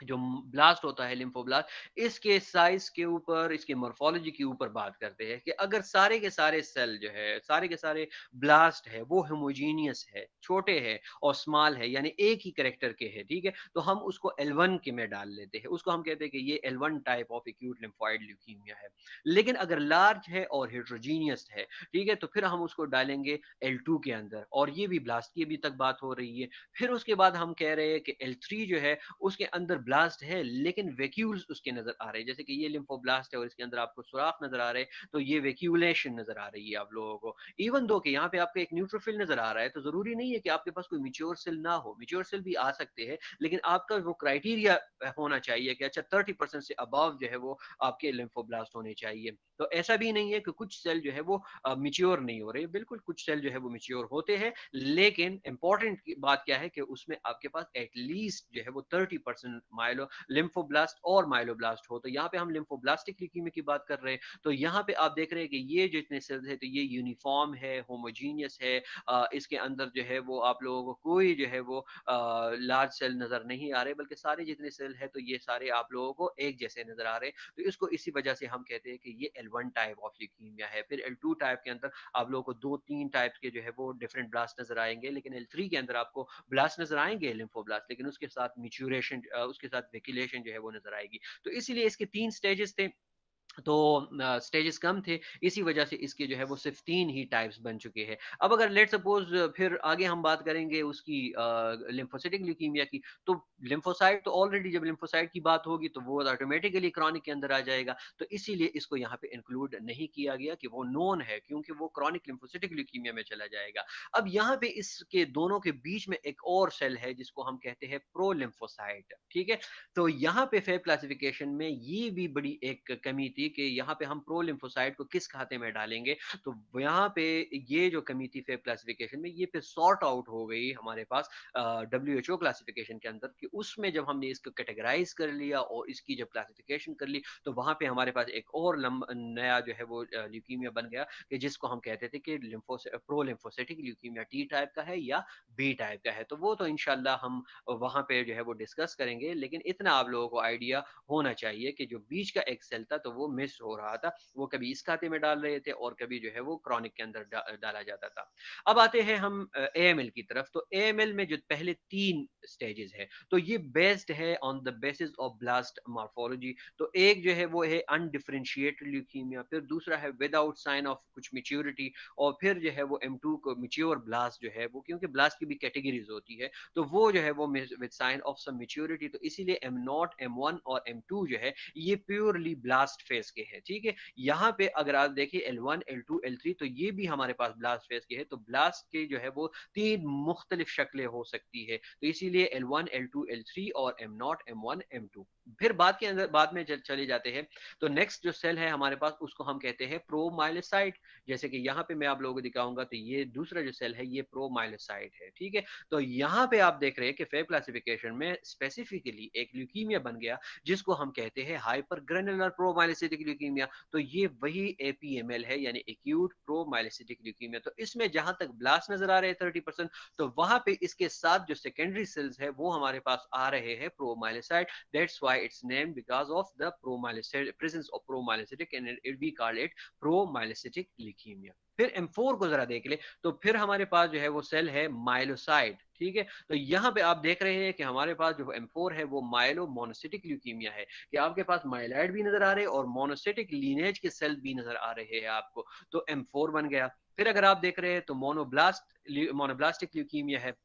जो ब्लास्ट होता है लिम्फोब्लास्ट, इसके साइज के ऊपर, इसके मॉर्फोलॉजी के ऊपर बात करते हैं कि अगर सारे के सारे सेल जो है, सारे के सारे ब्लास्ट है वो होमोजीनियस है, छोटे हैं और स्मॉल है, यानी एक ही करेक्टर के हैं, ठीक है, तो हम उसको L1 के में डाल लेते हैं, उसको हम कहते हैं कि ये L1 type of acute lymphoid leukaemia है। लेकिन अगर लार्ज है और हेट्रोजीनियस है, ठीक है, तो फिर हम उसको डालेंगे L2 के अंदर, और ये भी ब्लास्ट की अभी तक बात हो रही है। फिर उसके बाद हम कह रहे हैं कि L3 जो है उसके अंदर ब्लास्ट है लेकिन वैक्यूल्स उसके नजर आ रहे हैं, जैसे कि ये लिम्फोब्लास्ट है और इसके अंदर आपको सुराख नजर आ रहे हैं, तो ये वैक्यूलेशन नजर आ रही है आप लोगों को। इवन दो कि यहाँ पे आपको एक न्यूट्रोफिल नजर आ रहा है, तो जरूरी नहीं है कि आपके पास कोई मिच्योर सेल ना हो, मिच्योर सेल भी आ सकते हैं, लेकिन आपका वो क्राइटेरिया होना चाहिए कि अच्छा 30% से अबव जो है वो आपके लिम्फोब्लास्ट होने चाहिए। तो ऐसा भी नहीं है कि कुछ सेल जो है वो मिच्योर नहीं हो रहे, बिल्कुल कुछ सेल जो है वो मिच्योर होते हैं, लेकिन इंपॉर्टेंट बात क्या है कि उसमें आपके पास एटलीस्ट जो है वो 30% माइलो लिम्फोब्लास्ट और माइलोब्लास्ट हो। तो यहाँ पे हम लिम्फोब्लास्टिक ल्यूकीमिया की बात कर रहे हैं, तो यहाँ पे आप देख रहे हैं कि ये जितने सेल्स है तो ये यूनिफॉर्म है, होमोजीनियस है, इसके अंदर जो है वो आप लोगों को कोई जो है वो लार्ज सेल नजर नहीं आ रहे, बल्कि सारे जितने सेल है तो ये सारे आप लोगों को एक जैसे नजर आ रहे हैं। तो इसको इसी वजह से हम कहते हैं कि ये L1 टाइप ऑफ ल्यूकीमिया है। फिर L2 टाइप के अंदर आप लोगों को 2-3 टाइप के जो है वो डिफरेंट ब्लास्ट नजर आएंगे, लेकिन L3 के अंदर आपको ब्लास्ट नजर आएंगे लिम्फोब्लास्ट, लेकिन उसके साथ मिच्योरेशन, उसके साथ वेक्यूलेशन जो है वो नजर आएगी। तो इसीलिए इसके 3 स्टेजेस थे, तो स्टेजेस कम थे, इसी वजह से इसके जो है वो सिर्फ 3 ही टाइप्स बन चुके हैं। अब अगर लेट सपोज फिर आगे हम बात करेंगे उसकी लिम्फोसिटिक ल्यूकीमिया की, तो लिम्फोसाइट तो ऑलरेडी, जब लिम्फोसाइट की बात होगी तो वो ऑटोमेटिकली क्रॉनिक के अंदर आ जाएगा, तो इसीलिए इसको यहाँ पे इंक्लूड नहीं किया गया कि वो नोन है, क्योंकि वो क्रॉनिक लिम्फोसिटिक ल्यूकीमिया में चला जाएगा। अब यहाँ पे इसके दोनों के बीच में एक और सेल है जिसको हम कहते हैं प्रो लिम्फोसाइट, ठीक है। तो यहाँ पे फेब क्लासिफिकेशन में ये भी बड़ी एक कमी थी कि यहाँ पे हम प्रो लिम्फोसाइट को किस खाते में डालेंगे, तो यहाँ पे ये जो कमी थी फेब क्लासिफिकेशन में, ये फिर सॉर्ट आउट हो गई हमारे पास WHO क्लासिफिकेशन के अंदर, कि उसमें जब हमने इसको कैटेगराइज कर लिया और इसकी जब क्लासिफिकेशन कर ली, तो वहां पे हमारे पास एक और नया जो है वो ल्यूकीमिया बन गया, कि जिसको हम कहते थे कि pro lymphocytic leukaemia T type का है या बी टाइप का है। तो वो तो इंशाल्लाह हम वहां पे जो है वो डिस्कस करेंगे, लेकिन इतना आप लोगों को आइडिया होना चाहिए कि जो बीच का एक सेल था तो वो मिस हो रहा था, वो कभी इस खाते में डाल रहे थे और कभी जो है वो क्रॉनिक के अंदर डाला जाता था। अब आते हैं हम AML की तरफ। तो AML में जो पहले 3 स्टेजेस है, तो ये बेस्ड है on the basis of blast morphology. तो एक जो है वो है अनडिफरेंशिएटेड ल्यूकीमिया, फिर दूसरा है विदाउट साइन ऑफ कुछ मेच्योरिटी, और फिर जो है वो M2 को मेच्योर ब्लास्ट जो है वो, क्योंकि ब्लास्ट की भी कैटेगरीज होती है, तो वो जो है वो with sign of some maturity. तो इसीलिए M0, M1 और M2 जो है ये प्योरली ब्लास्ट फेज के हैं, ठीक है। यहाँ पे अगर आप देखिए L1, L2, L3, तो ये भी हमारे पास ब्लास्ट फेज के है। तो ब्लास्ट के जो है वो 3 मुख्तलिफ शक्लें हो सकती है, तो इसीलिए L1, L2, L3 और M0, M1, M2। फिर बाद में चले जाते हैं, तो नेक्स्ट जो सेल है हमारे पास उसको हम कहते हैं प्रोमाइलोसाइट। जैसे कि यहाँ पे मैं आप लोगों को दिखाऊंगा, तो ये दूसरा जो सेल है ये प्रोमाइलोसाइट है, ठीक है। तो यहाँ पे आप देख रहे हैं कि फेब क्लासिफिकेशन में स्पेसिफिकली एक ल्यूकीमिया बन गया जिसको हम कहते हैं हाइपर ग्रेनुलर प्रोमाइलोसिटिक ल्यूकीमिया। तो ये वही APML है, यानी एक्यूट प्रोमाइलोसिटिक ल्यूकीमिया। तो इसमें जहां तक ब्लास्ट नजर आ रहे हैं 30%, तो वहां पे इसके साथ जो सेकेंडरी सेल्स है वो हमारे पास आ रहे हैं promyelocyte. That's why its name because of the promyelocyte, presence of promyelocytic, and we call it promyelocytic leukaemia. फिर M4 को जरा देख ले, तो फिर हमारे पास जो है वो सेल है माइलोसाइट, ठीक है। तो यहाँ पे आप देख रहे हैं कि हमारे पास जो M4 है वो माइलो मोनोसिटिक ल्यूकीमिया है, कि आपके पास माइलाइड भी नजर आ रहे हैं और मोनोसिटिक लीनेज के सेल भी नजर आ रहे हैं आपको, तो M4 बन गया। फिर अगर आप देख रहे हैं तो मोनोब्लास्टिक ल्यूकीमिया है,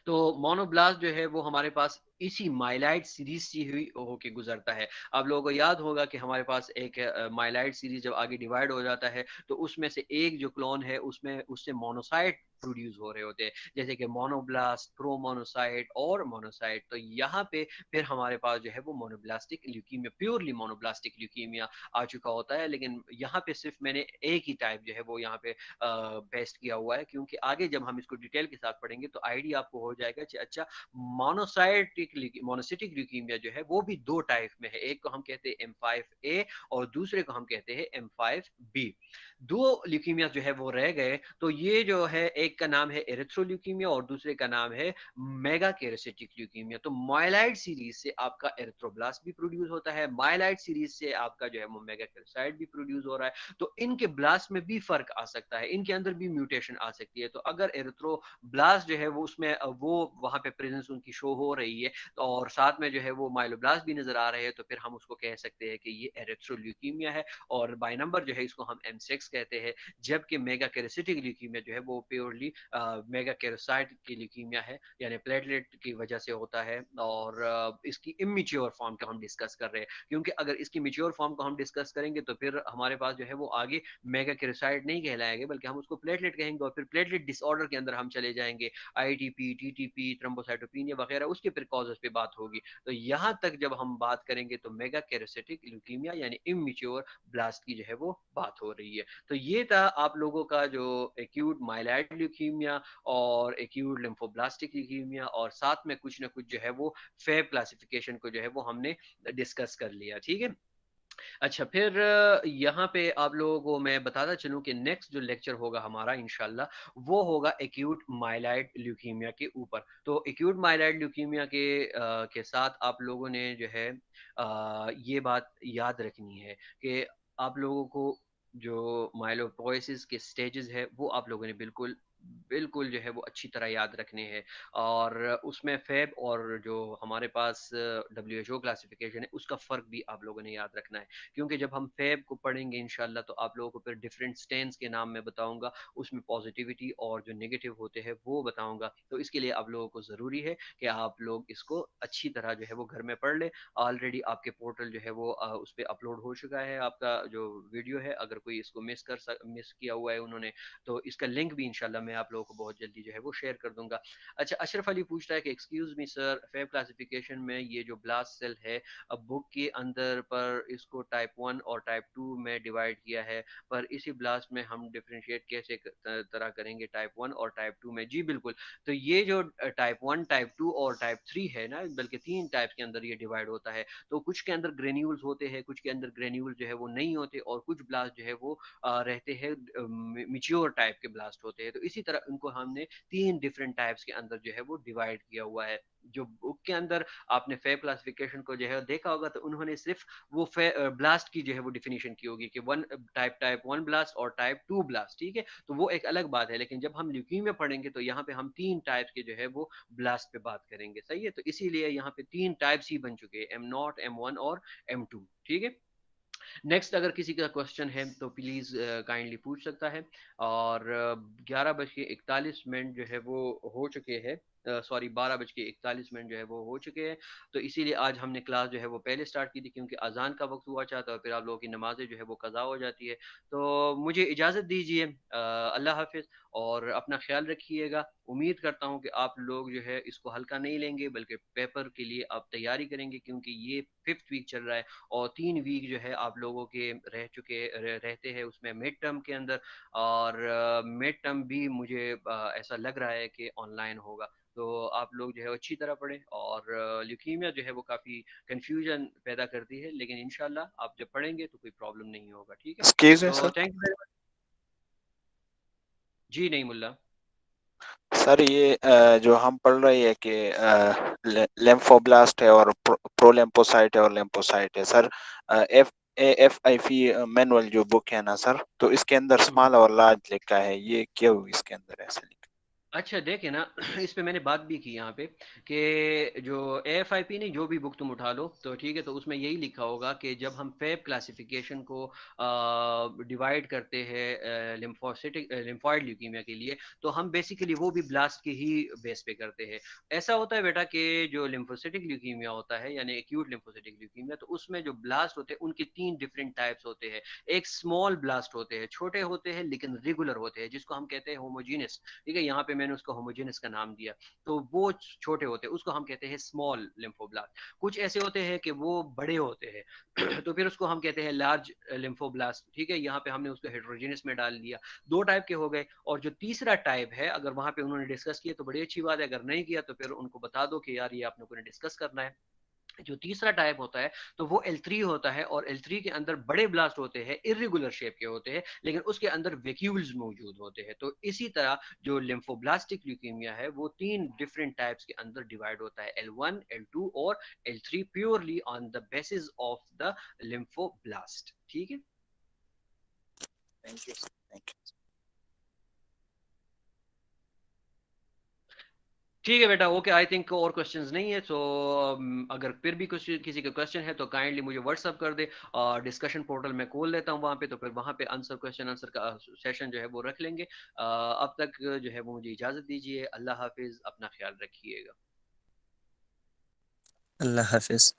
तो मोनोब्लास्ट जो है वो हमारे पास इसी माइलाइड सीरीज से हुई होके गुजरता है। आप लोगों को याद होगा कि हमारे पास एक माइलाइड सीरीज जब आगे डिवाइड हो जाता है तो उसमें से एक जो क्लोन है उसमें उससे मोनोसाइट प्रोड्यूस हो रहे होते हैं, जैसे कि मोनोब्लास्ट, प्रोमोनोसाइट और मोनोसाइट। तो यहाँ पे फिर हमारे पास जो है वो मोनोब्लास्टिक ल्यूकीमिया, प्योरली मोनोब्लास्टिक ल्यूकीमिया आ चुका होता है। लेकिन यहाँ पे सिर्फ मैंने एक ही टाइप जो है वो यहाँ पे पेस्ट किया हुआ है, क्योंकि आगे जब हम इसको डिटेल के साथ पढ़ेंगे तो आइडिया आपको हो जाएगा कि अच्छा मोनोसिटिक ल्यूकीमिया जो है वो भी दो टाइप में है, एक को हम कहते हैं M5A और दूसरे को हम कहते हैं M5B। दो ल्यूकीमिया जो है वो रह गए, तो ये जो है एक का नाम है एरिथ्रोल्यूकीमिया और दूसरे का नाम है मेगा केरेसिटिक ल्यूकीमिया। तो माइलाइड सीरीज से आपका एरिथ्रोब्लास्ट भी प्रोड्यूस होता है, माइलाइड सीरीज से आपका जो है वो मेगा केरेसाइट भी प्रोड्यूस हो रहा है। तो इनके ब्लास्ट में भी फर्क आ सकता है, इनके अंदर भी म्यूटेशन आ सकती है। तो अगर एरिथ्रोब्लास्ट जो है वो उसमें वो वहां पे प्रेजेंस उनकी शो हो रही है और साथ में जो है वो माइलोब्लास्ट भी नजर आ रहे हैं, तो फिर हम उसको कह सकते हैं कि ये एरिथ्रोल्यूकीमिया है और बाय नंबर जो है इसको हम M6 कहते हैं। जबकि मेगा केरेसिटिक ल्यूकीमिया जो है वो प्योरली मेगा केरोसाइट की ल्यूकीमिया है, यानी प्लेटलेट की वजह से होता है। और इसकी इमेच्योर फॉर्म का हम डिस्कस कर रहे हैं, क्योंकि अगर इसकी मेच्योर फॉर्म को हम डिस्कस करेंगे तो फिर हमारे पास जो है वो आगे मेगा केरोसाइट नहीं कहलाएंगे, बल्कि हम उसको प्लेटलेट कहेंगे और फिर प्लेटलेट डिसऑर्डर के अंदर हम चले जाएंगे, ITP, TTP, थ्रोम्बोसाइटोपिनिया वगैरह, उसके फिर कॉजेस पे बात होगी। तो यहाँ तक जब हम बात करेंगे तो मेगा केरोसिटिक ल्यूकीमिया यानी इमेच्योर ब्लास्ट की जो है वो बात हो रही है। तो ये था आप लोगों का जो एक्यूट माइलाइड ल्यूकीमिया और एक्यूट लिम्फोब्लास्टिक ल्यूकीमिया, और साथ में कुछ ना कुछ जो है वो फेब क्लासिफिकेशन को जो है वो हमने डिस्कस कर लिया, ठीक है। अच्छा, फिर यहाँ पे आप लोगों को मैं बताता चलूँ कि नेक्स्ट जो लेक्चर होगा हमारा इंशाल्लाह वो होगा एक्यूट माइलाइड ल्यूकीमिया के ऊपर। तो एक्यूट माइलाइड ल्यूकीमिया के साथ आप लोगों ने जो है ये बात याद रखनी है कि आप लोगों को जो माइलोपोइसिस के स्टेजेस है वो आप लोगों ने बिल्कुल बिल्कुल जो है वो अच्छी तरह याद रखने हैं। और उसमें फेब और जो हमारे पास WHO क्लासिफिकेशन है उसका फ़र्क भी आप लोगों ने याद रखना है, क्योंकि जब हम फेब को पढ़ेंगे इंशाल्लाह तो आप लोगों को फिर डिफरेंट स्टेन्स के नाम में बताऊंगा, उसमें पॉजिटिविटी और जो नेगेटिव होते हैं वो बताऊंगा। तो इसके लिए आप लोगों को ज़रूरी है कि आप लोग इसको अच्छी तरह जो है वो घर में पढ़ लें। ऑलरेडी आपके पोर्टल जो है वो उस पर अपलोड हो चुका है आपका जो वीडियो है, अगर कोई इसको मिस किया हुआ है उन्होंने, तो इसका लिंक भी इंशाल्लाह मैं आप लोगों को बहुत जल्दी जो है वो शेयर कर दूंगा। अच्छा, अशरफ अली पूछ रहा है कि excuse me sir, Feb classification में ये जो ब्लास्ट सेल है अब बुक के अंदर पर इसको टाइप 1 और टाइप 2 में डिवाइड किया है, पर इसी ब्लास्ट में हम डिफरेंशिएट कैसे तरह करेंगे टाइप 1 और टाइप 2 में? जी बिल्कुल। तो ये जो टाइप 1, टाइप 2 और टाइप 3 है ना, बल्कि 3 टाइप के अंदर ये डिवाइड होता है। तो कुछ के अंदर ग्रेन्यूल्स होते हैं, कुछ के अंदर ग्रेन्यूल जो है वो नहीं होते, और कुछ ब्लास्ट जो है वो रहते हैं मिच्योर टाइप के ब्लास्ट होते हैं। तो इसी तरह उनको हमने 3 डिफरेंट टाइप्स के अंदर जो है वो डिवाइड किया हुआ है। जो बुक के अंदर आपने फेब क्लासिफिकेशन को जो है देखा होगा तो उन्होंने सिर्फ वो ब्लास्ट की जो है वो डिफिनीशन की होगी कि टाइप 1 ब्लास्ट और टाइप 2 ब्लास्ट, ठीक है। तो वो एक अलग बात है, लेकिन जब हम ल्यूकीमिया पढ़ेंगे तो यहाँ पे हम 3 टाइप्स के जो है वो ब्लास्ट पे बात करेंगे, सही है। तो इसीलिए यहाँ पे 3 टाइप्स ही बन चुके हैं, M0, M1 और M2, ठीक है। नेक्स्ट अगर किसी का क्वेश्चन है तो प्लीज़ काइंडली पूछ सकता है। और 11:41 जो है वो हो चुके हैं, सॉरी 12:41 जो है वो हो चुके हैं। तो इसीलिए आज हमने क्लास जो है वो पहले स्टार्ट की थी, क्योंकि अजान का वक्त हुआ चाहता है, फिर आप लोगों की नमाजें जो है वो कज़ा हो जाती है। तो मुझे इजाज़त दीजिए, अल्लाह हाफिज़, और अपना ख्याल रखिएगा। उम्मीद करता हूँ कि आप लोग जो है इसको हल्का नहीं लेंगे, बल्कि पेपर के लिए आप तैयारी करेंगे, क्योंकि ये 5th वीक चल रहा है और 3 वीक जो है आप लोगों के रहते हैं उसमें मिड टर्म के अंदर। और मिड टर्म भी मुझे ऐसा लग रहा है कि ऑनलाइन होगा। तो आप लोग जो है अच्छी तरह पढ़ें। और ल्यूकीमिया जो है वो काफ़ी कंफ्यूजन पैदा करती है, लेकिन इंशाल्लाह आप जब पढ़ेंगे तो कोई प्रॉब्लम नहीं होगा, ठीक है। एक्सक्यूज मी तो sir. Thank you very much. जी नहीं मुल्ला। सर ये जो हम पढ़ रहे हैं कि लेम्फोब्लास्ट है और प्रोलेम्फोसाइट है और लेम्फोसाइट है सर, AFIP मैनुअल जो बुक है ना सर, तो इसके अंदर स्मॉल और लार्ज लिखा है, ये क्यों इसके अंदर ऐसे लिखा? अच्छा देखे ना इस पे मैंने बात भी की यहाँ पे कि जो AFIP नहीं, जो भी बुक तुम उठा लो तो ठीक है, तो उसमें यही लिखा होगा कि जब हम फेब क्लासिफिकेशन को डिवाइड करते हैं लिम्फोसिटिक लिम्फॉइड ल्यूकीमिया के लिए, तो हम बेसिकली वो भी ब्लास्ट के ही बेस पे करते हैं। ऐसा होता है बेटा कि जो लिम्फोसिटिक ल्यूकीमिया होता है यानी एक्यूट लिम्फोसिटिक ल्यूकीमिया, तो उसमें जो ब्लास्ट होते हैं उनके 3 डिफरेंट टाइप्स होते हैं। एक स्मॉल ब्लास्ट होते हैं, छोटे होते हैं लेकिन रेगुलर होते हैं, जिसको हम कहते हैं होमोजीनियस। ठीक है, यहाँ पे मैंने उसको होमोजेनस का नाम दिया। तो वो छोटे होते हैं, उसको हम कहते हैं स्मॉल लिम्फोब्लास्ट। कुछ ऐसे होते हैं कि वो बड़े होते हैं तो फिर उसको हम कहते हैं लार्ज लिम्फोब्लास्ट। ठीक है, यहाँ पे हमने उसको हेट्रोजेनस में डाल दिया। 2 टाइप के हो गए। और जो तीसरा टाइप है, अगर वहां पे उन्होंने डिस्कस किया तो बड़ी अच्छी बात है, अगर नहीं किया तो फिर उनको बता दो कि यार ये आप लोगों ने डिस्कस करना है। जो तीसरा टाइप होता है तो वो L3 होता है, और L3 के अंदर बड़े ब्लास्ट होते हैं, इर्रेगुलर शेप के होते हैं, लेकिन उसके अंदर वैक्यूल्स मौजूद होते हैं। तो इसी तरह जो लिम्फोब्लास्टिक ल्यूकीमिया है वो 3 डिफरेंट टाइप्स के अंदर डिवाइड होता है, L1, L2 और L3, purely on the basis of the lymphoblast. ठीक है, थैंक यू, थैंक यू। ठीक है बेटा, ओके। आई थिंक और क्वेश्चंस नहीं है, सो अगर फिर भी कुछ किसी का क्वेश्चन है तो काइंडली मुझे व्हाट्सअप कर दे, और डिस्कशन पोर्टल में खोल लेता हूँ वहाँ पे, तो फिर वहाँ पे आंसर क्वेश्चन आंसर का सेशन जो है वो रख लेंगे। अब तक जो है वो मुझे इजाज़त दीजिए। अल्लाह हाफिज़, अपना ख्याल रखिएगा। अल्लाह हाफिज।